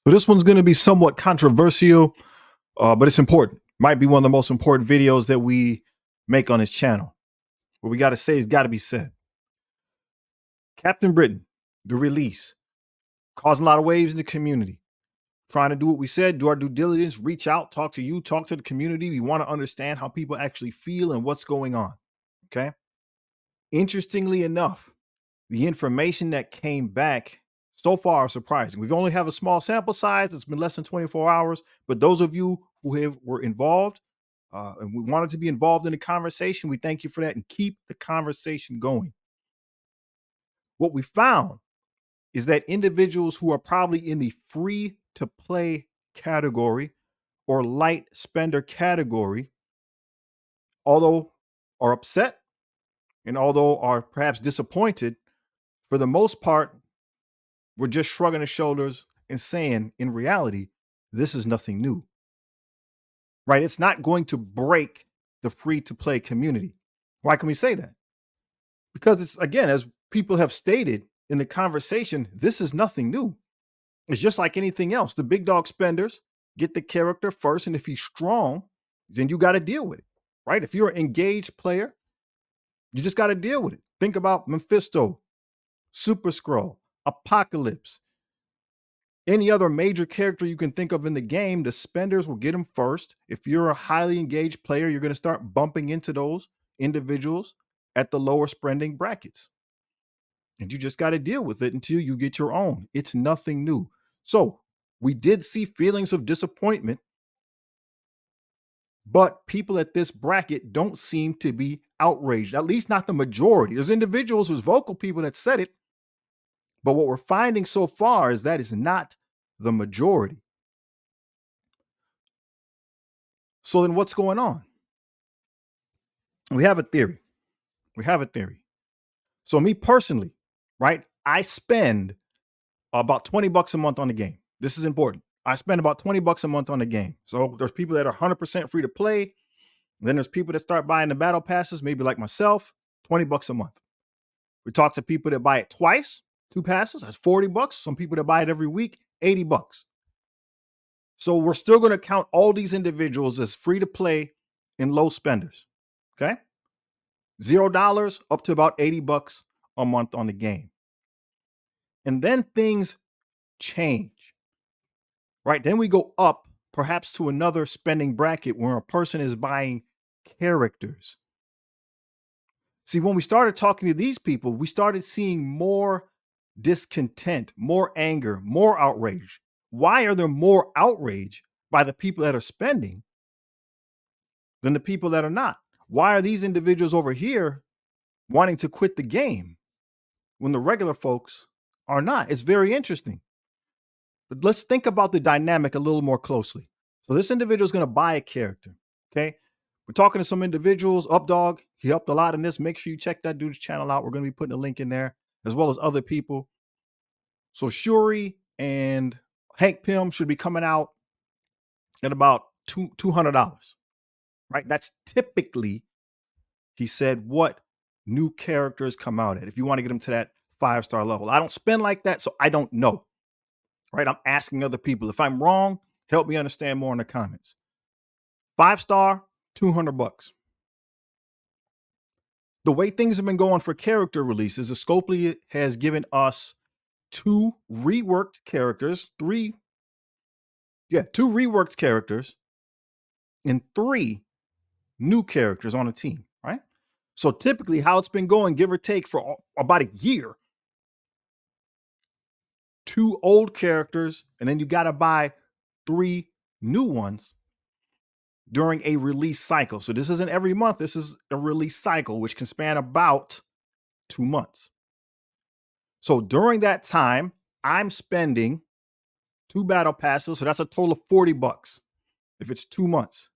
So this one's going to be somewhat controversial, but it's important. Might be one of the most important videos that we make on this channel. What we got to say has got to be said. Captain Britain, the release, causing a lot of waves in the community. Trying to do what we said, do our due diligence, reach out, talk to you, talk to the community. We want to understand how people actually feel and what's going on. Okay. Interestingly enough, the information that came back so far is surprising. We've only have a small sample size. It's been less than 24 hours. But those of you who were involved and we wanted to be involved in the conversation, we thank you for that and keep the conversation going. What we found is that individuals who are probably in the free to play category or light spender category, although are upset and although are perhaps disappointed, for the most part, we're just shrugging the shoulders and saying, in reality, this is nothing new, right? It's not going to break the free to play community. Why can we say that? Because it's, again, as people have stated in the conversation, this is nothing new. It's just like anything else. The big dog spenders get the character first. And if he's strong, then you got to deal with it, right? If you're an engaged player, you just got to deal with it. Think about Mephisto, Super Skrull, Apocalypse, any other major character you can think of in the game. The spenders will get them first. If you're a highly engaged player, you're going to start bumping into those individuals at the lower spending brackets. And you just got to deal with it until you get your own. It's nothing new. So we did see feelings of disappointment, but people at this bracket don't seem to be outraged, at least not the majority. There's individuals, there's vocal people that said it, but what we're finding so far is that is not the majority. So then what's going on? We have a theory. So me personally, right? I spend about 20 bucks a month on the game. This is important. I spend about 20 bucks a month on the game. So there's people that are 100% free to play. Then there's people that start buying the battle passes, maybe like myself, 20 bucks a month. We talk to people that buy it twice, 2 passes, that's 40 bucks. Some people that buy it every week, 80 bucks. So we're still going to count all these individuals as free to play and low spenders. Okay. $0 up to about 80 bucks a month on the game. And then things change, right? Then we go up perhaps to another spending bracket where a person is buying characters. See, when we started talking to these people, we started seeing more discontent, more anger, more outrage. Why are there more outrage by the people that are spending than the people that are not? Why are these individuals over here wanting to quit the game when the regular folks are not? It's very interesting. But let's think about the dynamic a little more closely. So this individual is going to buy a character. Okay. We're talking to some individuals. Updog, he helped a lot in this. Make sure you check that dude's channel out. We're going to be putting a link in there as well as other people. So Shuri and Hank Pym should be coming out at about $200, right? That's typically, he said, what new characters come out at. If you want to get them to that 5-star level, I don't spend like that, so I don't know, right? I'm asking other people. If I'm wrong, help me understand more in the comments. 5-star, 200 bucks. The way things have been going for character releases, the Scopely has given us 2 reworked characters, 2 reworked characters, and 3 new characters on a team, right? So typically how it's been going, give or take, for about a year, 2 old characters, and then you got to buy 3 new ones during a release cycle. So this isn't every month. This is a release cycle, which can span about 2 months. So during that time, I'm spending 2 battle passes. So that's a total of 40 bucks if it's 2 months.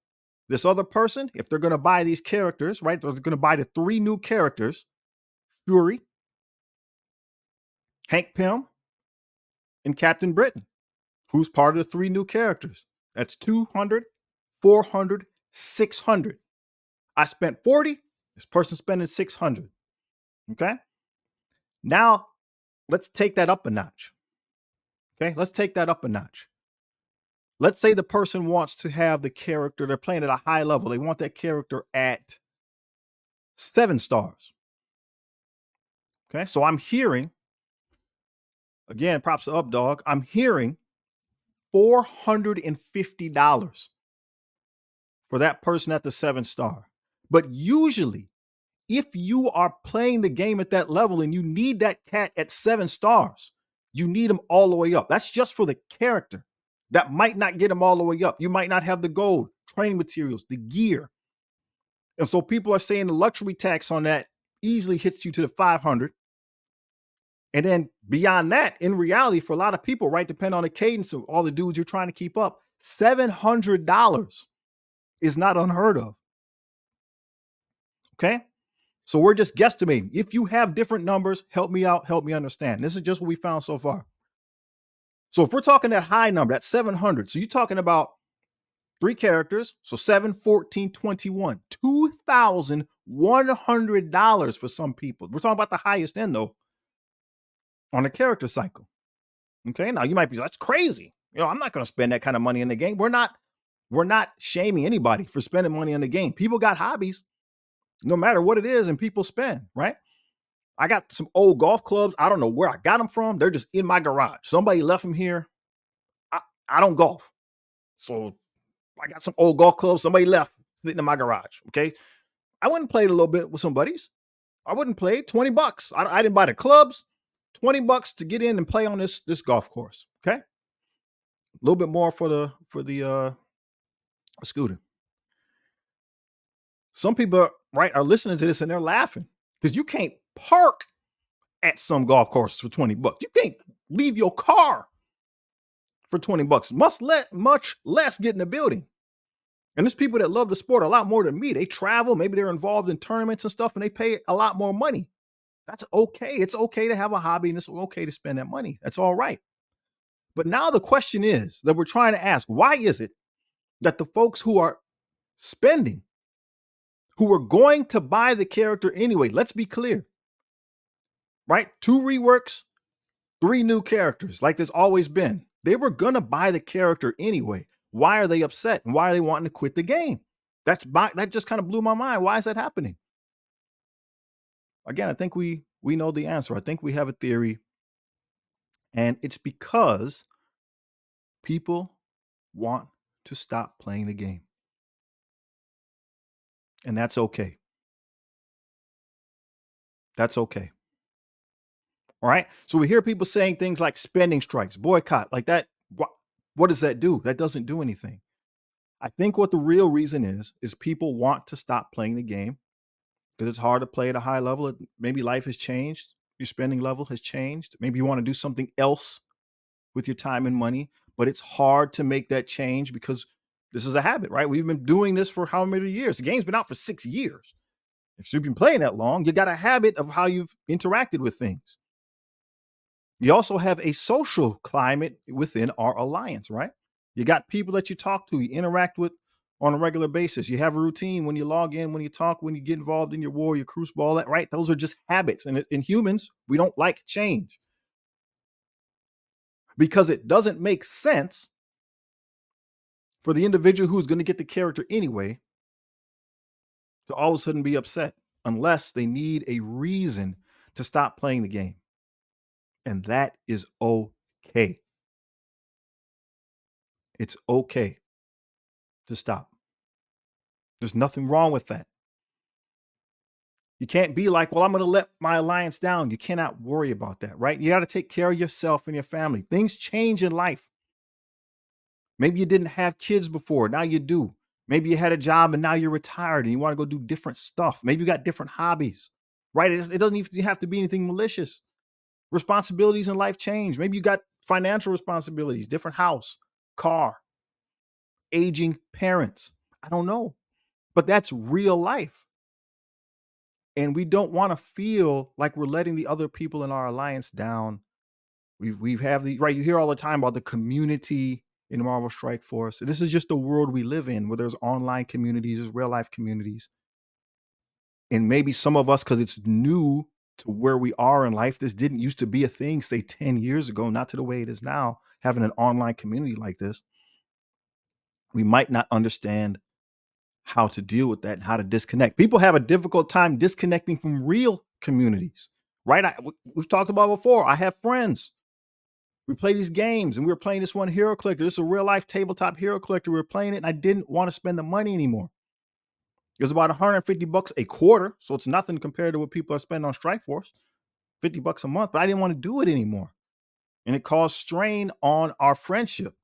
This other person, if they're going to buy these characters, right, they're going to buy the 3 new characters, Fury, Hank Pym, and Captain Britain, who's part of the 3 new characters. That's 200, 400, 600. I spent 40. This person's spending 600. Okay. Now let's take that up a notch. Okay. Let's take that up a notch. let's say the person wants to have the character, they're playing at a high level. They want that character at 7 stars. Okay. So I'm hearing, again, props to Up Dog. I'm hearing $450 for that person at the 7 star. But usually, if you are playing the game at that level and you need that cat at 7 stars, you need him all the way up. That's just for the character. That might not get him all the way up. You might not have the gold, training materials, the gear. And so people are saying the luxury tax on that easily hits you to the 500. And then beyond that, in reality, for a lot of people, right, depending on the cadence of all the dudes you're trying to keep up, $700 is not unheard of. Okay. So we're just guesstimating. If you have different numbers, help me out, help me understand. This is just what we found so far. So if we're talking that high number, that's 700. So you're talking about 3 characters. So 7, 14, 21, $2,100 for some people. We're talking about the highest end though on a character cycle. Okay. Now you might be, that's crazy. I'm not going to spend that kind of money in the game. We're not shaming anybody for spending money on the game. People got hobbies, no matter what it is, and people spend, right? I got some old golf clubs. I don't know where I got them from. They're just in my garage. Somebody left them here. I don't golf. So I got some old golf clubs. Somebody left sitting in my garage. Okay. I went and played a little bit with some buddies. I wouldn't play $20. I didn't buy the clubs. $20 to get in and play on this golf course. Okay. A little bit more for the scooter. Some people, right, are listening to this and they're laughing because you can't park at some golf courses for $20. You can't leave your car for $20. Much less get in the building. And there's people that love the sport a lot more than me. They travel, maybe they're involved in tournaments and stuff, and they pay a lot more money. That's okay. It's okay to have a hobby, and it's okay to spend that money. That's all right. But now the question is that we're trying to ask, why is it that the folks who are spending, who are going to buy the character anyway, let's be clear, right? 2 reworks, 3 new characters, like there's always been. They were going to buy the character anyway. Why are they upset? And why are they wanting to quit the game? That just kind of blew my mind. Why is that happening? Again, I think we know the answer. I think we have a theory. And it's because people want to stop playing the game. And that's okay. That's okay. All right. So we hear people saying things like spending strikes, boycott, like that. What does that do? That doesn't do anything. I think what the real reason is people want to stop playing the game because it's hard to play at a high level. Maybe life has changed. Your spending level has changed. Maybe you want to do something else with your time and money, but it's hard to make that change because this is a habit, right? We've been doing this for how many years? The game's been out for 6 years. If you've been playing that long, you got a habit of how you've interacted with things. You also have a social climate within our alliance, right? You got people that you talk to, you interact with on a regular basis. You have a routine when you log in, when you talk, when you get involved in your war, your crucible, all that, right? Those are just habits. And in humans, we don't like change because it doesn't make sense for the individual who's going to get the character anyway to all of a sudden be upset unless they need a reason to stop playing the game. And that is okay. It's okay to stop. There's nothing wrong with that. You can't be like, well, I'm going to let my alliance down. You cannot worry about that, right? You got to take care of yourself and your family. Things change in life. Maybe you didn't have kids before. Now you do. Maybe you had a job and now you're retired and you want to go do different stuff. Maybe you got different hobbies, right? It doesn't even have to be anything malicious. Responsibilities in life change. Maybe you got financial responsibilities, different house, car, aging parents. I don't know, but that's real life. And we don't want to feel like we're letting the other people in our alliance down. We've have the right. You hear all the time about the community in the Marvel Strike Force. This is just the world we live in, where there's online communities, there's real life communities, and maybe some of us, because it's new to where we are in life, this didn't used to be a thing, say 10 years ago, not to the way it is now, having an online community like this. we might not understand how to deal with that and how to disconnect. People have a difficult time disconnecting from real communities, right? We've talked about before. I have friends. We play these games, and we were playing this one hero collector. This is a real life tabletop hero collector. We were playing it, and I didn't want to spend the money anymore. It was about $150 a quarter, so it's nothing compared to what people are spending on Strikeforce, $50 a month. But I didn't want to do it anymore, and it caused strain on our friendship.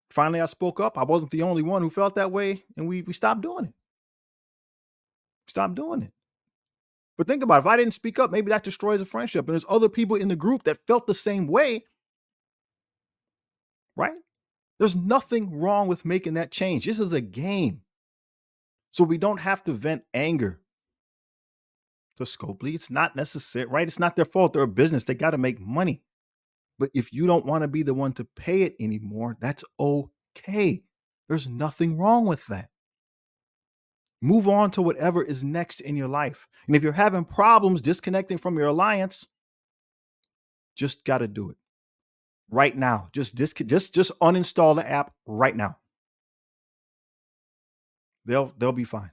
Finally, I spoke up. I wasn't the only one who felt that way, and we stopped doing it. Stop doing it. But think about it. If I didn't speak up, maybe that destroys a friendship. And there's other people in the group that felt the same way, right? There's nothing wrong with making that change. This is a game. So we don't have to vent anger to Scopely. It's not necessary, right? It's not their fault. They're a business. They got to make money. But if you don't want to be the one to pay it anymore, that's okay. There's nothing wrong with that. Move on to whatever is next in your life. And if you're having problems disconnecting from your alliance, just got to do it right now. Just uninstall the app right now. They'll be fine.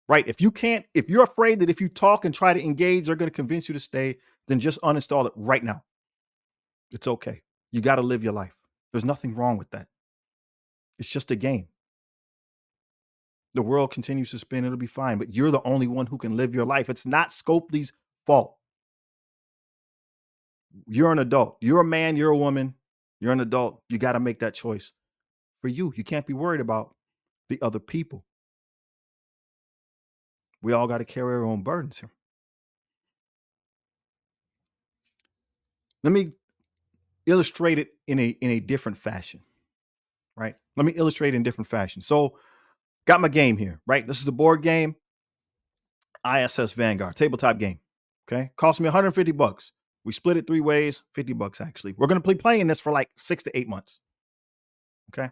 Right? If you're afraid that if you talk and try to engage, they're going to convince you to stay, then just uninstall it right now. It's okay. You got to live your life. There's nothing wrong with that. It's just a game. The world continues to spin. It'll be fine. But you're the only one who can live your life. It's not Scopely's fault. You're an adult. You're a man. You're a woman. You're an adult. You got to make that choice for you. You can't be worried about the other people. We all got to carry our own burdens here. Let me illustrate it in a different fashion, right? Let me illustrate it in different fashion. So, got my game here, right? This is a board game, ISS Vanguard, tabletop game. Okay, cost me $150. We split it 3 ways, $50 actually. We're gonna be playing this for like 6 to 8 months. Okay,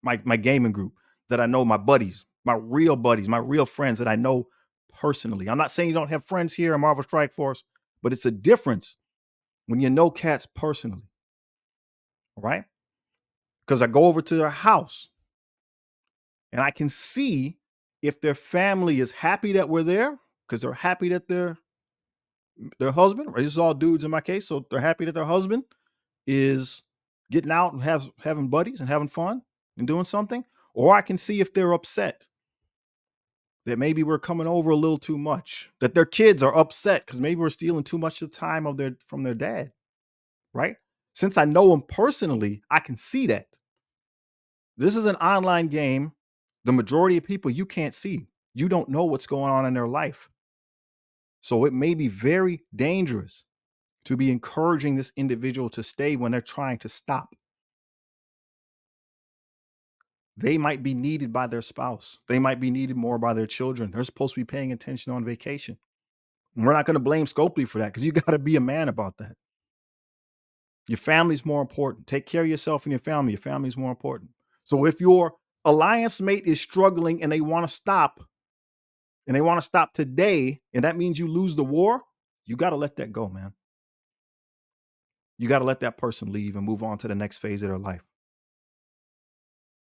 my gaming group that I know, my buddies, my real buddies, my real friends that I know personally. I'm not saying you don't have friends here in Marvel Strike Force, but it's a difference when you know cats personally, right? Because I go over to their house and I can see if their family is happy that we're there, because they're happy that their husband, right? This is all dudes in my case, so they're happy that their husband is getting out and having buddies and having fun and doing something. Or I can see if they're upset that maybe we're coming over a little too much, that their kids are upset because maybe we're stealing too much of the time from their dad, right? Since I know them personally, I can see that. This is an online game. The majority of people you can't see. You don't know what's going on in their life. So it may be very dangerous to be encouraging this individual to stay when they're trying to stop. They might be needed by their spouse. They might be needed more by their children. They're supposed to be paying attention on vacation. And we're not going to blame Scopely for that, because you got to be a man about that. Your family's more important. Take care of yourself and your family. Your family's more important. So if your alliance mate is struggling and they want to stop, today, and that means you lose the war, you got to let that go, man. You got to let that person leave and move on to the next phase of their life.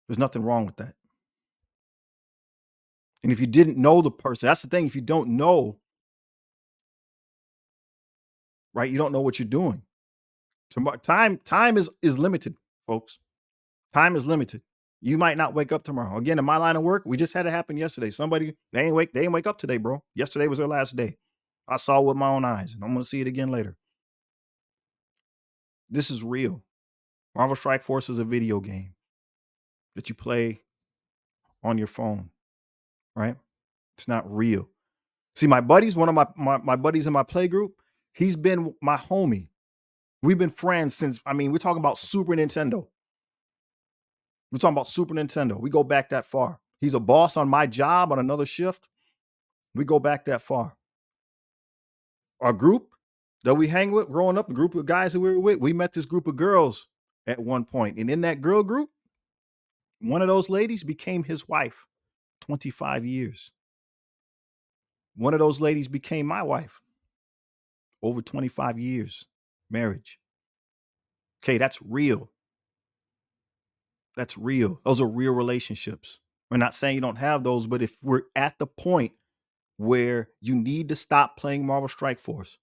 There's nothing wrong with that. And if you didn't know the person, that's the thing. If you don't know, right, you don't know what you're doing. Time is limited, folks. Time is limited. You might not wake up tomorrow. Again, in my line of work, we just had it happen yesterday. Somebody, they didn't wake up today, bro. Yesterday was their last day. I saw it with my own eyes, and I'm going to see it again later. This is real. Marvel Strike Force is a video game that you play on your phone, right? It's not real. See, my buddies, one of my buddies in my play group, he's been my homie. We've been friends since, we're talking about Super Nintendo. We're talking about Super Nintendo. We go back that far. He's a boss on my job on another shift. We go back that far. Our group that we hang with growing up, the group of guys that we were with, we met this group of girls at one point. And in that girl group, one of those ladies became his wife, 25 years. One of those ladies became my wife, over 25 years, marriage. Okay, that's real. That's real. Those are real relationships. We're not saying you don't have those, but if we're at the point where you need to stop playing Marvel Strike Force,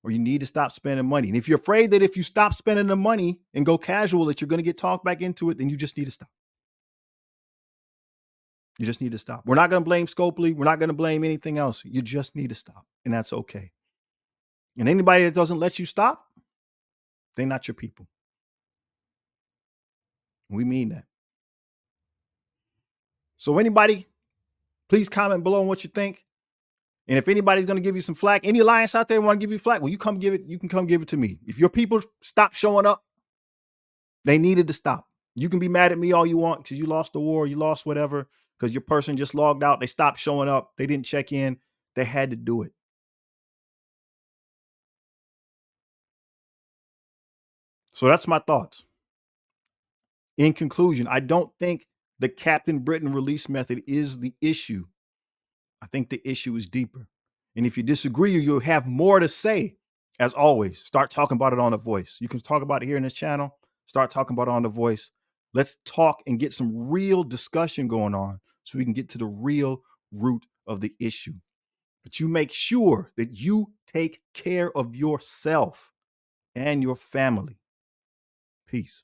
or you need to stop spending money, and if you're afraid that if you stop spending the money and go casual that you're going to get talked back into it, then you just need to stop. You just need to stop. We're not going to blame Scopely. We're not going to blame anything else. You just need to stop, and that's okay. And anybody that doesn't let you stop, they're not your people. We mean that. So anybody, please comment below on what you think. And if anybody's going to give you some flack, any alliance out there want to give you flack, well, you come give it. You can come give it to me. If your people stop showing up, they needed to stop. You can be mad at me all you want because you lost the war, you lost whatever, because your person just logged out. They stopped showing up. They didn't check in. They had to do it. So that's my thoughts. In conclusion, I don't think the Captain Britain release method is the issue. I think the issue is deeper. And if you disagree or you'll have more to say, as always, start talking about it on The Voice. You can talk about it here in this channel. Start talking about it on The Voice. Let's talk and get some real discussion going on so we can get to the real root of the issue. But you make sure that you take care of yourself and your family. Peace.